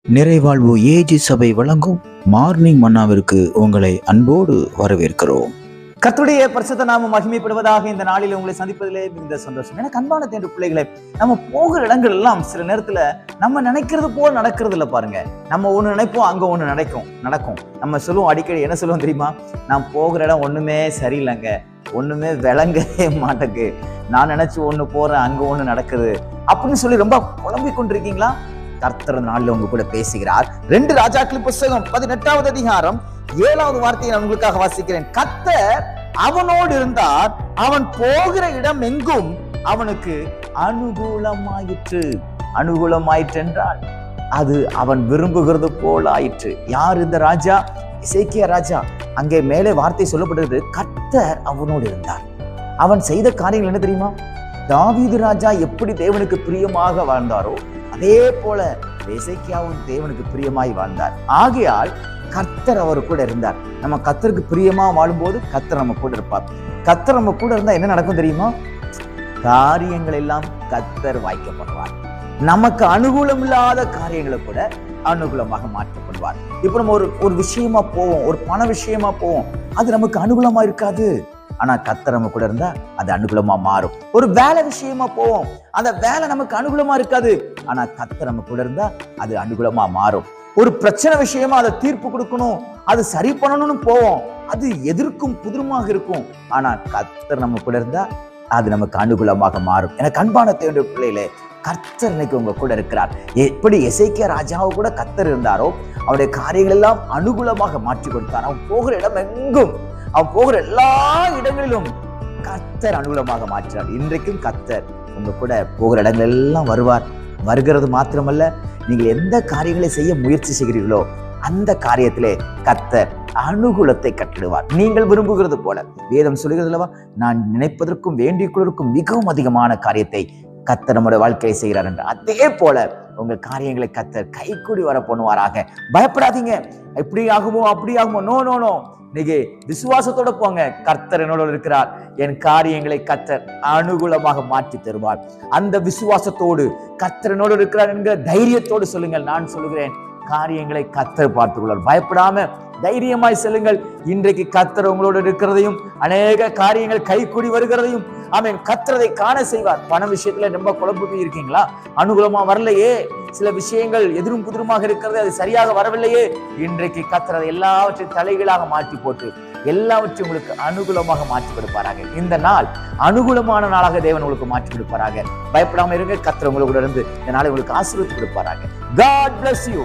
நிறைவாழ்வு AG சபை வழங்கும் morning மன்னாவிற்கு உங்களை அன்போடு வரவேற்கிறோம். கர்த்தருடைய பரிசுத்த நாமம் மகிமைப்படுவதாக. இந்த நாளில் உங்களை சந்திப்பதிலே மிகுந்த சந்தோஷம். எனக்கு அன்பான தேர்வு பிள்ளைகளை, நம்ம போகிற இடங்கள் எல்லாம் சில நேரத்துல நம்ம நினைக்கிறது போல் நடக்கிறது இல்லை. பாருங்க, நம்ம ஒண்ணு நினைப்போம், அங்க ஒண்ணு நடக்கும். நம்ம சொல்லுவோம், அடிக்கடி என்ன சொல்லுவோம் தெரியுமா? நான் போகிற இடம் ஒண்ணுமே சரியில்லைங்க, ஒண்ணுமே விளங்கவே மாட்டேக்கு, நான் நினைச்சு ஒண்ணு போறேன், அங்க ஒண்ணு நடக்குது அப்படின்னு சொல்லி ரொம்ப புலம்பிக் கொண்டிருக்கீங்களா? கர்த்தர் நாளில் உங்க கூட பேசுகிறார். 2 ராஜாக்கள் புஸ்தகம் 18வது அதிகாரம் 7வது வார்த்தையை நான் உங்களுக்காக வாசிக்கிறேன். கர்த்தர் அவனோடு இருந்தார், அவன் போகிற இடம் எங்கும் அவனுக்கு அனுகூலமாயிற்று என்றால் அது அவன் விரும்புகிறது போல் ஆயிற்று. யார் இந்த ராஜா? எசேக்கியா ராஜா. அங்கே மேலே வார்த்தை சொல்லப்படுகிறது, கர்த்தர் அவனோடு இருந்தார். அவன் செய்த காரியங்கள் என்ன தெரியுமா? தாவீது ராஜா எப்படி தேவனுக்கு பிரியமாக வாழ்ந்தாரோ அதே போல எசேக்கியாவும் தேவனுக்கு பிரியமாய் வாழ்ந்தார். ஆகையால் கர்த்தர் அவர் கூட இருந்தார். நம்ம கர்த்தருக்கு பிரியமா வாழும்போது கர்த்தர் நம்ம கூட இருப்பார். கர்த்தர் நம்ம கூட இருந்தா என்ன நடக்கும் தெரியுமா? காரியங்கள் எல்லாம் கர்த்தர் வாய்க்கப்படுவார். நமக்கு அனுகூலம் இல்லாத காரியங்களை கூட அனுகூலமாக மாற்றப்படுவார். இப்ப நம்ம ஒரு விஷயமா போவோம், ஒரு பண விஷயமா போவோம், அது நமக்கு அனுகூலமா இருக்காது. ஆனா கர்த்தர் நம்ம கூட இருந்தா அது அனுகூலமா மாறும். ஒரு வேலை விஷயமா போவோம், அந்த வேலை நமக்கு அனுகூலமா இருக்காது. ஆனா கர்த்தர் நம்ம கூட இருந்தா அது அனுகூலமா மாறும். ஒரு பிரச்சனை விஷயமா அதை தீர்ப்பு கொடுக்கணும், அது சரி பண்ணணும்னு போவோம், அது எதிர்க்கும் புதிருமாக இருக்கும். ஆனா கர்த்தர் நம்ம கூட இருந்தா அது நமக்கு அனுகூலமாக மாறும். எனக்கு அன்பான தேவனுடைய பிள்ளைகளே, கர்த்தர் இன்னைக்கு உங்க கூட இருக்கிறார். எப்படி எசேக்கியா ராஜாவை கூட கர்த்தர் இருந்தாரோ அவருடைய காரியங்கள் எல்லாம் அனுகூலமாக மாற்றி கொடுத்தார். அவன் போகிற இடம் எங்கும், அவன் போகிற எல்லா இடங்களிலும் கர்த்தர் அனுகூலமாக மாற்றினார். இன்றைக்கும் கர்த்தர் உங்க கூட போகிற இடங்கள் எல்லாம் வருவார். வருகிறது மாத்திரமல்ல, நீங்கள் எந்த காரியங்களை செய்ய முயற்சி செய்கிறீர்களோ அந்த காரியத்திலே கர்த்தர் அனுகூலத்தை கட்டிடுவார். நீங்கள் விரும்புகிறது போல வேதம் சொல்லுகிறது அல்லவா, நான் நினைப்பதற்கும் வேண்டிக் கொள்வதற்கும் மிகவும் அதிகமான காரியத்தை கர்த்தர் நம்முடைய வாழ்க்கையை செய்கிறார் என்று. அதே போல உங்கள் காரியங்களை கர்த்தர் கைக்கூடி வர பண்ணுவாராக. பயப்படாதீங்க, எப்படி ஆகுமோ அப்படி ஆகுமோ. நோ, நீங்க விசுவாசத்தோட போங்க. கர்த்தர் என்னோட இருக்கிறார், என் காரியங்களை கர்த்தர் அனுகூலமாக மாற்றி தருவார். அந்த விசுவாசத்தோடு கர்த்தர் என்னோட இருக்கிறார் என்கிற தைரியத்தோடு சொல்லுங்கள். நான் சொல்லுகிறேன், காரியங்களை கர்த்தர் பார்த்துக் கொள்வார். பயப்படாம தைரியமாய் செல்லுங்கள். இன்றைக்கு கர்த்தர் உங்களோடு இருக்கிறதையும் அநேக காரியங்கள் கைக்கூடி வருகிறதையும் ஆமென் கர்த்தரை காண செய்வார். பண விஷயத்துல ரொம்ப குழப்பம் இருக்கீங்களா? அனுகூலமா வரலையே, சில விஷயங்கள் எதிரும் புதிருமாக இருக்கிறது, அது சரியாக வரவில்லையே. இன்றைக்கு கர்த்தரை எல்லாவற்றையும் தலைகளாக மாற்றி போட்டு எல்லாவற்றையும் உங்களுக்கு அனுகூலமாக மாற்றி கொடுப்பாராக. இந்த நாள் அனுகூலமான நாளாக தேவன் உங்களுக்கு மாற்றி கொடுப்பாராக. பயப்படாம இருங்க. கர்த்தர் உங்களோட இருந்து இந்த நாளை உங்களுக்கு ஆசீர்வதித்து கொடுப்பாராக. God bless you.